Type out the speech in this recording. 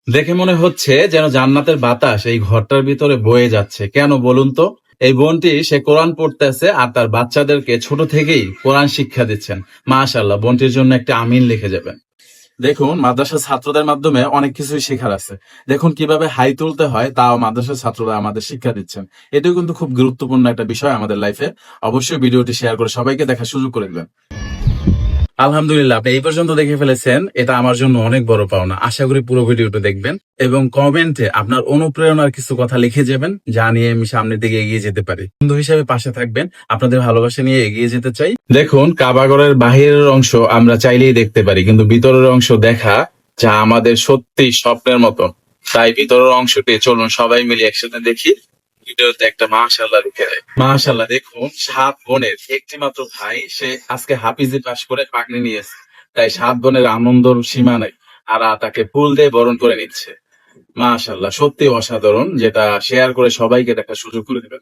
দেখে মনে হচ্ছে যেন জান্নাতের বাতাস এই ঘরটার ভিতরে বয়ে যাচ্ছে। কেন বলুন তো? এই বোনটি সে কোরআন পড়তেছে আর তার বাচ্চাদেরকে ছোট থেকেই কোরআন শিক্ষা দিচ্ছেন। মাশাআল্লাহ, বোনটির জন্য একটা আমিন লিখে যাবেন। দেখুন, মাদ্রাসার ছাত্রদের মাধ্যমে অনেক কিছুই শেখার আছে। দেখুন কিভাবে হাই তুলতে হয় তাও মাদ্রাসার ছাত্ররা আমাদের শিক্ষা দিচ্ছেন। এটাও কিন্তু খুব গুরুত্বপূর্ণ একটা বিষয় আমাদের লাইফে। অবশ্যই ভিডিওটি শেয়ার করে সবাইকে দেখার সুযোগ করে দিবেন। আলহামদুলিল্লাহ, আপনি এই পর্যন্ত দেখে ফেলেছেন, এটা আমার জন্য অনেক বড় পাওনা। আশা করি পুরো ভিডিওটা দেখবেন এবং কমেন্টে আপনার অনুপ্রেরণার কিছু কথা লিখে যাবেন, যা নিয়ে আমি সামনের দিকে এগিয়ে যেতে পারি। বন্ধু হিসেবে পাশে থাকবেন, আপনাদের ভালোবাসা নিয়ে এগিয়ে যেতে চাই। দেখুন, কাবাগরের বাহিরের অংশ আমরা চাইলেই দেখতে পারি, কিন্তু ভিতরের অংশ দেখা যা আমাদের সত্যি স্বপ্নের মতো। তাই ভিতরের অংশটি চলুন সবাই মিলে একসাথে দেখি। ভিডিওতে একটা মাশাআল্লাহ লিখে দেয়। মাশাআল্লাহ, দেখুন ৭ বোনের একটি মাত্র ভাই, সে আজকে হাফিজি পাশ করে পাগড়ি নিয়েছে। তাই ৭ বোনের আনন্দর সীমা নেই। আর তাকে ফুল দিয়ে বরণ করে নিচ্ছে। মাশাআল্লাহ, সত্যি অসাধারণ, যেটা শেয়ার করে সবাইকে দেখার সুযোগ করে দেবেন।